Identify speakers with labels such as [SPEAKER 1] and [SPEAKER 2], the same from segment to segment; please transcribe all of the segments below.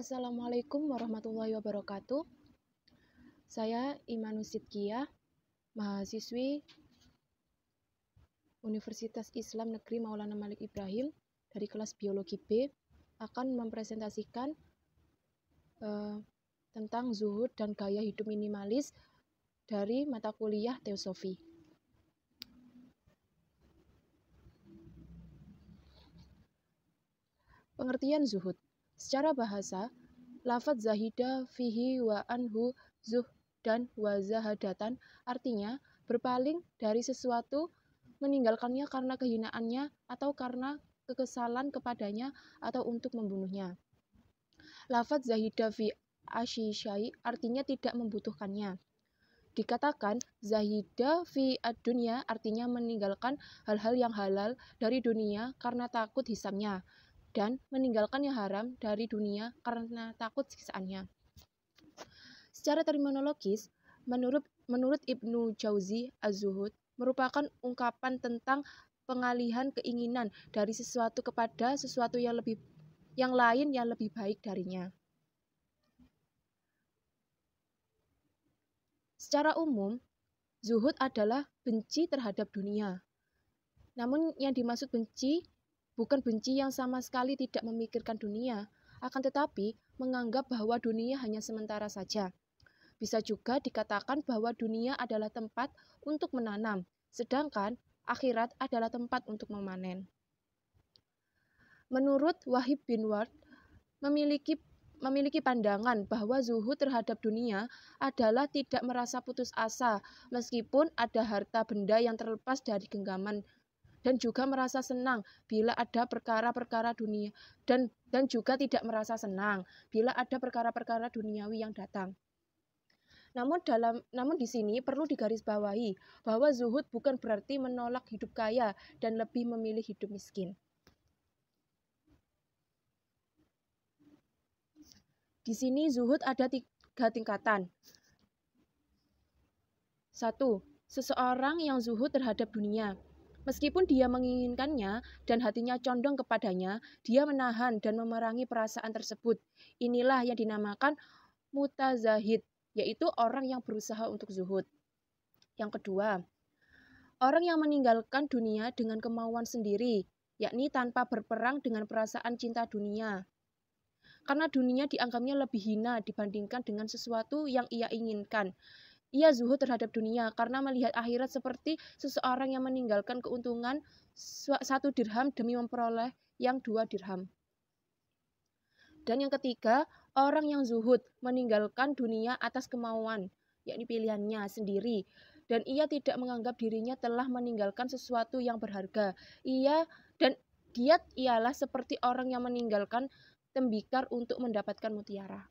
[SPEAKER 1] Assalamualaikum warahmatullahi wabarakatuh. Saya Imanus Sidkiyah, mahasiswi Universitas Islam Negeri Maulana Malik Ibrahim dari kelas Biologi B, akan mempresentasikan tentang zuhud dan gaya hidup minimalis dari mata kuliah Teosofi. Pengertian zuhud. Secara bahasa, lafadz zahida fihi wa anhu zuhdan wa zahadatan artinya berpaling dari sesuatu, meninggalkannya karena kehinaannya atau karena kekesalan kepadanya atau untuk membunuhnya. Lafadz zahida fi asyisyai artinya tidak membutuhkannya. Dikatakan zahida fi ad-dunya artinya meninggalkan hal-hal yang halal dari dunia karena takut hisabnya, dan meninggalkan yang haram dari dunia karena takut siksaannya. Secara terminologis, menurut Ibnu Jauzi, az-zuhud merupakan ungkapan tentang pengalihan keinginan dari sesuatu kepada sesuatu yang lain yang lebih baik darinya. Secara umum, zuhud adalah benci terhadap dunia. Namun yang dimaksud benci bukan benci yang sama sekali tidak memikirkan dunia, akan tetapi menganggap bahwa dunia hanya sementara saja. Bisa juga dikatakan bahwa dunia adalah tempat untuk menanam, sedangkan akhirat adalah tempat untuk memanen. Menurut Wahib bin Ward, memiliki pandangan bahwa zuhud terhadap dunia adalah tidak merasa putus asa meskipun ada harta benda yang terlepas dari genggaman, dan juga merasa senang bila ada perkara-perkara dunia dan juga tidak merasa senang bila ada perkara-perkara duniawi yang datang. Namun di sini perlu digarisbawahi bahwa zuhud bukan berarti menolak hidup kaya dan lebih memilih hidup miskin. Di sini zuhud ada 3 tingkatan. 1. Seseorang yang zuhud terhadap dunia. Meskipun dia menginginkannya dan hatinya condong kepadanya, dia menahan dan memerangi perasaan tersebut. Inilah yang dinamakan mutazahid, yaitu orang yang berusaha untuk zuhud. Yang kedua, orang yang meninggalkan dunia dengan kemauan sendiri, yakni tanpa berperang dengan perasaan cinta dunia. Karena dunia dianggapnya lebih hina dibandingkan dengan sesuatu yang ia inginkan. Ia zuhud terhadap dunia karena melihat akhirat seperti seseorang yang meninggalkan keuntungan 1 dirham demi memperoleh yang 2 dirham. Dan yang ketiga, orang yang zuhud meninggalkan dunia atas kemauan, yakni pilihannya sendiri, dan ia tidak menganggap dirinya telah meninggalkan sesuatu yang berharga. Dia ialah seperti orang yang meninggalkan tembikar untuk mendapatkan mutiara.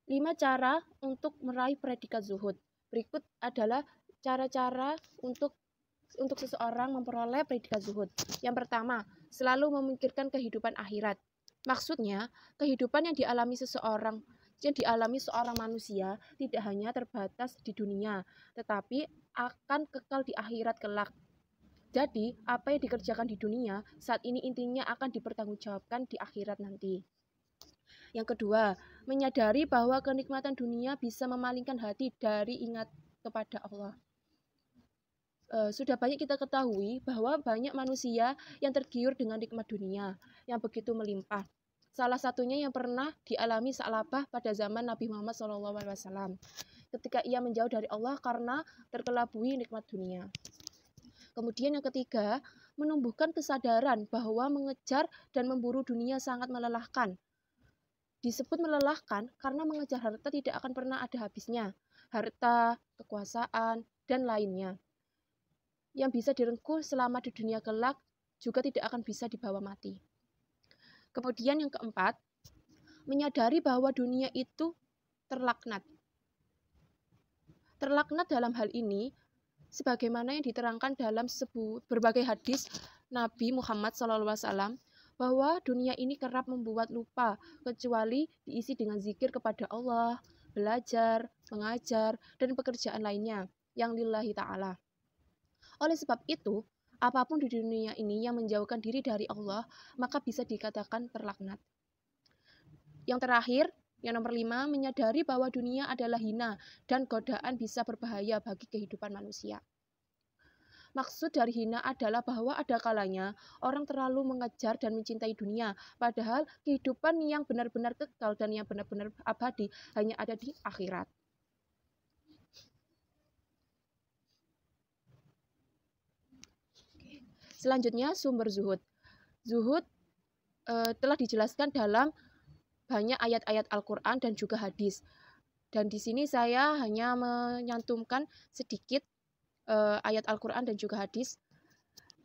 [SPEAKER 1] 5 cara untuk meraih predikat zuhud. Berikut adalah cara-cara untuk seseorang memperoleh predikat zuhud. Yang pertama, selalu memikirkan kehidupan akhirat. Maksudnya, kehidupan yang dialami seorang manusia tidak hanya terbatas di dunia, tetapi akan kekal di akhirat kelak. Jadi, apa yang dikerjakan di dunia saat ini intinya akan dipertanggungjawabkan di akhirat nanti. Yang kedua, menyadari bahwa kenikmatan dunia bisa memalingkan hati dari ingat kepada Allah. Sudah banyak kita ketahui bahwa banyak manusia yang tergiur dengan nikmat dunia yang begitu melimpah. Salah satunya yang pernah dialami Sa'labah pada zaman Nabi Muhammad SAW, ketika ia menjauh dari Allah karena terkelabui nikmat dunia. Kemudian yang ketiga, menumbuhkan kesadaran bahwa mengejar dan memburu dunia sangat melelahkan. Disebut melelahkan karena mengejar harta tidak akan pernah ada habisnya. Harta, kekuasaan, dan lainnya. Yang bisa direngkuh selama di dunia kelak juga tidak akan bisa dibawa mati. Kemudian yang keempat, menyadari bahwa dunia itu terlaknat. Terlaknat dalam hal ini, sebagaimana yang diterangkan dalam berbagai hadis Nabi Muhammad SAW, bahwa dunia ini kerap membuat lupa, kecuali diisi dengan zikir kepada Allah, belajar, mengajar, dan pekerjaan lainnya yang lillahi ta'ala. Oleh sebab itu, Apapun di dunia ini yang menjauhkan diri dari Allah, maka bisa dikatakan terlaknat. Yang terakhir, yang nomor 5, menyadari bahwa dunia adalah hina dan godaan bisa berbahaya bagi kehidupan manusia. Maksud dari hina adalah bahwa ada kalanya orang terlalu mengejar dan mencintai dunia, padahal kehidupan yang benar-benar kekal dan yang benar-benar abadi hanya ada di akhirat. Selanjutnya, sumber zuhud. Zuhud telah dijelaskan dalam banyak ayat-ayat Al-Quran dan juga hadis. Dan di sini saya hanya menyantumkan sedikit ayat Al-Quran dan juga hadis.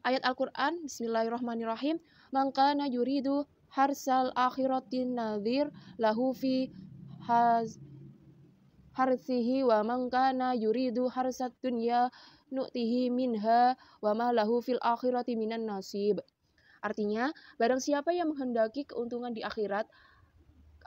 [SPEAKER 1] Ayat Al-Quran, Bismillahirrahmanirrahim. Man kana yuridu harsal akhiratin nadhir lahu fi harsihi wa man kana yuridu harsat dunya nu'tihi minha wa ma lahu fil akhirati minan nasib. Artinya, barang siapa yang menghendaki keuntungan di akhirat,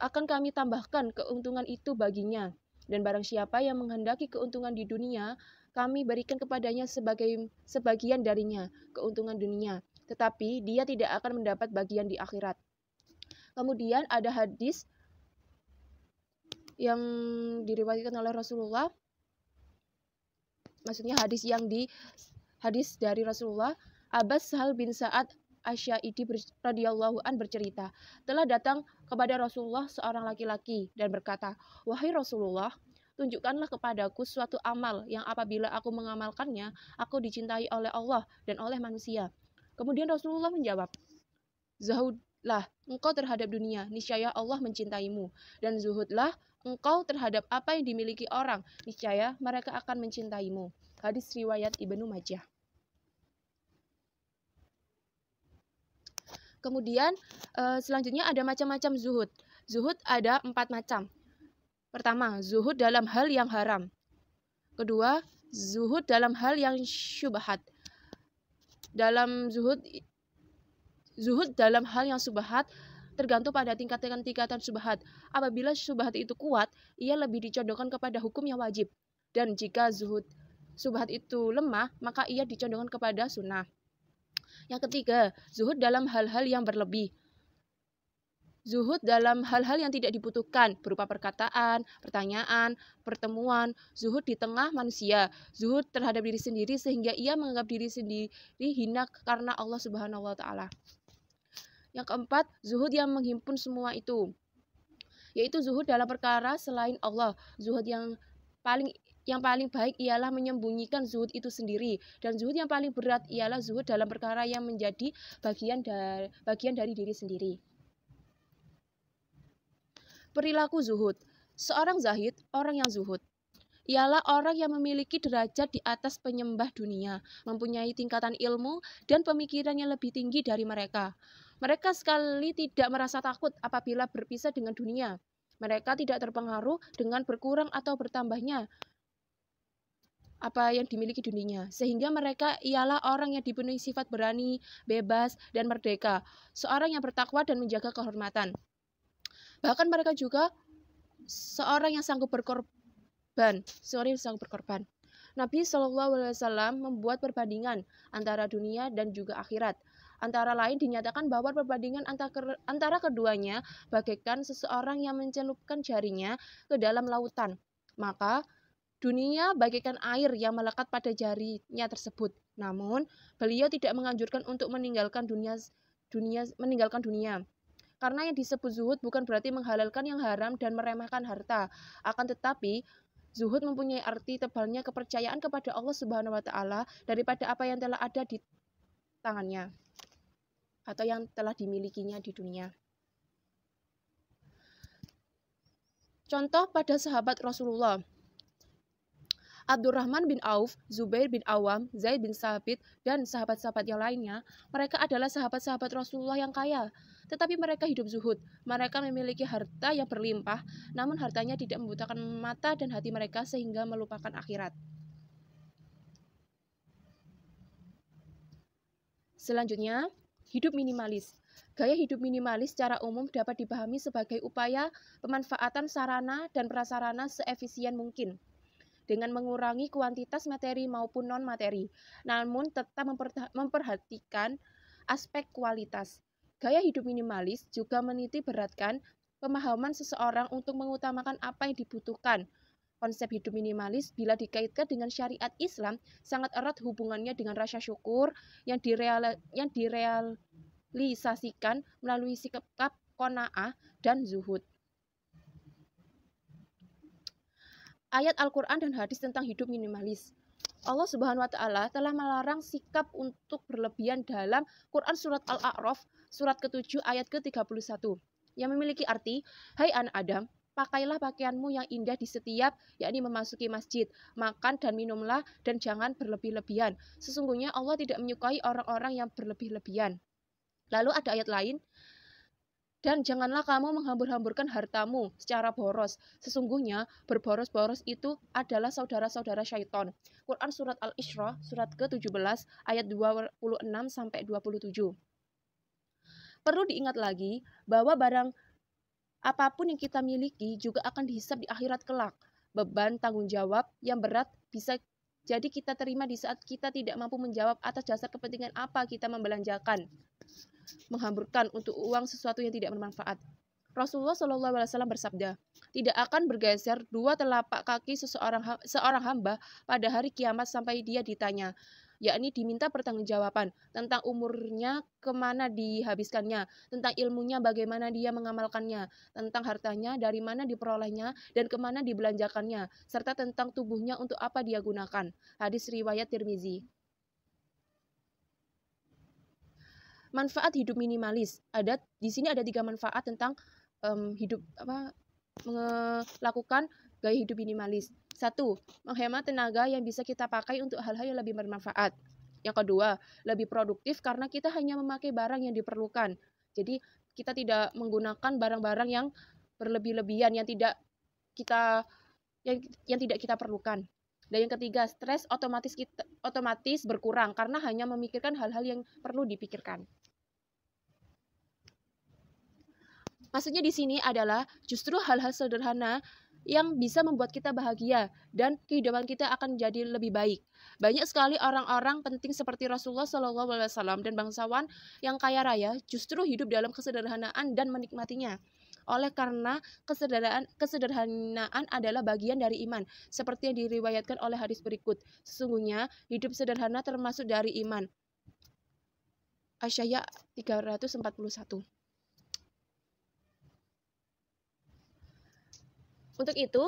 [SPEAKER 1] akan kami tambahkan keuntungan itu baginya. Dan barang siapa yang menghendaki keuntungan di dunia, kami berikan kepadanya sebagian darinya, keuntungan dunia. Tetapi dia tidak akan mendapat bagian di akhirat. Kemudian ada hadis yang diriwayatkan oleh Rasulullah. Maksudnya hadis dari Rasulullah. Abbas Sahal bin Sa'ad Asyaidi radhiyallahu an bercerita, telah datang kepada Rasulullah seorang laki-laki dan berkata, "Wahai Rasulullah, tunjukkanlah kepadaku suatu amal yang apabila aku mengamalkannya, aku dicintai oleh Allah dan oleh manusia." Kemudian Rasulullah menjawab, "Zuhudlah engkau terhadap dunia, niscaya Allah mencintaimu, dan zuhudlah engkau terhadap apa yang dimiliki orang, niscaya mereka akan mencintaimu." Hadis riwayat Ibnu Majah. Kemudian selanjutnya ada macam-macam zuhud. Zuhud ada 4 macam. Pertama, zuhud dalam hal yang haram. Kedua, zuhud dalam hal yang syubhat. Dalam zuhud dalam hal yang syubhat tergantung pada tingkatan syubhat. Apabila syubhat itu kuat, ia lebih dicondongkan kepada hukum yang wajib. Dan jika syubhat itu lemah, maka ia dicondongkan kepada sunnah. Yang ketiga, zuhud dalam hal-hal yang berlebih. Zuhud dalam hal-hal yang tidak dibutuhkan, berupa perkataan, pertanyaan, pertemuan. Zuhud di tengah manusia. Zuhud terhadap diri sendiri sehingga ia menganggap diri sendiri hina karena Allah Subhanahu wa Ta'ala. Yang keempat, zuhud yang menghimpun semua itu, yaitu zuhud dalam perkara selain Allah. Zuhud yang paling baik ialah menyembunyikan zuhud itu sendiri, dan zuhud yang paling berat ialah zuhud dalam perkara yang menjadi bagian dari diri sendiri. Perilaku zuhud. Seorang zahid, orang yang zuhud, ialah orang yang memiliki derajat di atas penyembah dunia, mempunyai tingkatan ilmu dan pemikiran yang lebih tinggi dari mereka. Mereka sekali tidak merasa takut apabila berpisah dengan dunia. Mereka tidak terpengaruh dengan berkurang atau bertambahnya apa yang dimiliki dunia, sehingga mereka ialah orang yang dipenuhi sifat berani, bebas, dan merdeka, seorang yang bertakwa dan menjaga kehormatan. Bahkan mereka juga seorang yang sanggup berkorban. Nabi SAW membuat perbandingan antara dunia dan juga akhirat. Antara lain dinyatakan bahwa perbandingan antara keduanya bagaikan seseorang yang mencelupkan jarinya ke dalam lautan. Maka dunia bagaikan air yang melekat pada jarinya tersebut. Namun, beliau tidak menganjurkan untuk meninggalkan dunia. Karena yang disebut zuhud bukan berarti menghalalkan yang haram dan meremehkan harta. Akan tetapi, zuhud mempunyai arti tebalnya kepercayaan kepada Allah Subhanahu wa Ta'ala daripada apa yang telah ada di tangannya atau yang telah dimilikinya di dunia. Contoh pada sahabat Rasulullah: Abdurrahman bin Auf, Zubair bin Awam, Zaid bin Sabit, dan sahabat-sahabat yang lainnya. Mereka adalah sahabat-sahabat Rasulullah yang kaya, tetapi mereka hidup zuhud. Mereka memiliki harta yang berlimpah, namun hartanya tidak membutakan mata dan hati mereka sehingga melupakan akhirat. Selanjutnya, hidup minimalis. Gaya hidup minimalis secara umum dapat dipahami sebagai upaya pemanfaatan sarana dan prasarana seefisien mungkin. dengan mengurangi kuantitas materi maupun non-materi, namun tetap memperhatikan aspek kualitas. Gaya hidup minimalis juga meniti beratkan pemahaman seseorang untuk mengutamakan apa yang dibutuhkan. Konsep hidup minimalis bila dikaitkan dengan syariat Islam sangat erat hubungannya dengan rasa syukur yang direalisasikan melalui sikap qanaah dan zuhud. Ayat Al-Quran dan hadis tentang hidup minimalis. Allah Subhanahu wa Ta'ala telah melarang sikap untuk berlebihan dalam Quran Surat Al-A'raf, surat ke-7 ayat ke-31, yang memiliki arti, "Hai anak Adam, pakailah pakaianmu yang indah di setiap, yakni memasuki masjid, makan dan minumlah, dan jangan berlebih-lebihan. Sesungguhnya Allah tidak menyukai orang-orang yang berlebih-lebihan." Lalu ada ayat lain, "Dan janganlah kamu menghambur-hamburkan hartamu secara boros. Sesungguhnya berboros-boros itu adalah saudara-saudara syaitan." Quran Surat Al-Isra, surat ke-17, ayat 26-27. Perlu diingat lagi bahwa barang apapun yang kita miliki juga akan dihisab di akhirat kelak. Beban tanggung jawab yang berat bisa jadi kita terima di saat kita tidak mampu menjawab atas dasar kepentingan apa kita membelanjakan, menghamburkan untuk uang sesuatu yang tidak bermanfaat. Rasulullah SAW bersabda, "Tidak akan bergeser dua telapak kaki seorang hamba pada hari kiamat sampai dia ditanya, yakni diminta pertanggungjawaban tentang umurnya, kemana dihabiskannya, tentang ilmunya, bagaimana dia mengamalkannya, tentang hartanya, dari mana diperolehnya, dan kemana dibelanjakannya, serta tentang tubuhnya untuk apa dia gunakan." Hadis riwayat Tirmizi. Manfaat hidup minimalis. Di sini ada 3 manfaat tentang melakukan gaya hidup minimalis. 1. Menghemat tenaga yang bisa kita pakai untuk hal-hal yang lebih bermanfaat. Yang kedua, lebih produktif karena kita hanya memakai barang yang diperlukan. Jadi kita tidak menggunakan barang-barang yang berlebih-lebihan yang tidak kita perlukan. Dan yang ketiga, stres otomatis berkurang karena hanya memikirkan hal-hal yang perlu dipikirkan. Maksudnya di sini adalah justru hal-hal sederhana yang bisa membuat kita bahagia dan kehidupan kita akan jadi lebih baik. Banyak sekali orang-orang penting seperti Rasulullah SAW dan bangsawan yang kaya raya justru hidup dalam kesederhanaan dan menikmatinya. Oleh karena kesederhanaan adalah bagian dari iman, seperti yang diriwayatkan oleh hadis berikut. Sesungguhnya hidup sederhana termasuk dari iman. Asy-Sya'ya 341. Untuk itu,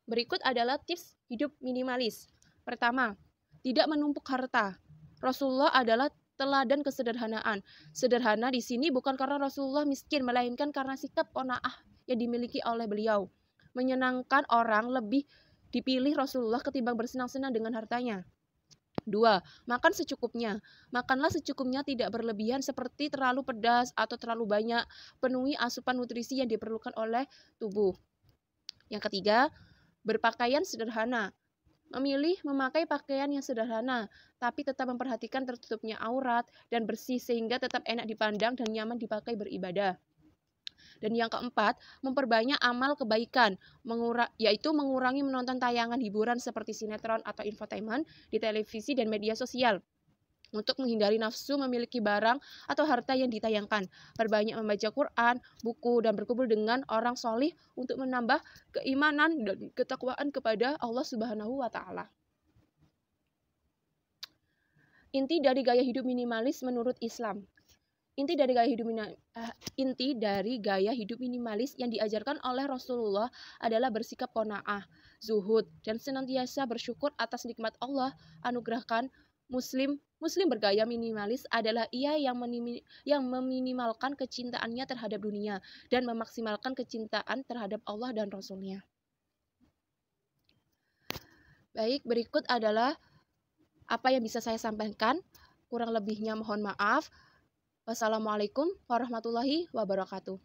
[SPEAKER 1] berikut adalah tips hidup minimalis. Pertama, tidak menumpuk harta. Rasulullah adalah teladan kesederhanaan. Sederhana di sini bukan karena Rasulullah miskin, melainkan karena sikap qanaah yang dimiliki oleh beliau. Menyenangkan orang lebih dipilih Rasulullah ketimbang bersenang-senang dengan hartanya. 2. Makan secukupnya. Makanlah secukupnya, tidak berlebihan seperti terlalu pedas atau terlalu banyak. Penuhi asupan nutrisi yang diperlukan oleh tubuh. Yang ketiga, berpakaian sederhana. Memilih memakai pakaian yang sederhana, tapi tetap memperhatikan tertutupnya aurat dan bersih sehingga tetap enak dipandang dan nyaman dipakai beribadah. Dan yang keempat, memperbanyak amal kebaikan, yaitu mengurangi menonton tayangan hiburan seperti sinetron atau infotainment di televisi dan media sosial. Untuk menghindari nafsu memiliki barang atau harta yang ditayangkan, perbanyak membaca Quran, buku, dan berkumpul dengan orang solih untuk menambah keimanan dan ketakwaan kepada Allah Subhanahu wa Ta'ala. Inti dari gaya hidup minimalis menurut Islam. Inti dari gaya hidup minimalis yang diajarkan oleh Rasulullah adalah bersikap qanaah, zuhud, dan senantiasa bersyukur atas nikmat Allah anugerahkan. Muslim bergaya minimalis adalah ia yang meminimalkan kecintaannya terhadap dunia dan memaksimalkan kecintaan terhadap Allah dan Rasul-Nya. Baik, berikut adalah apa yang bisa saya sampaikan. Kurang lebihnya mohon maaf. Wassalamualaikum warahmatullahi wabarakatuh.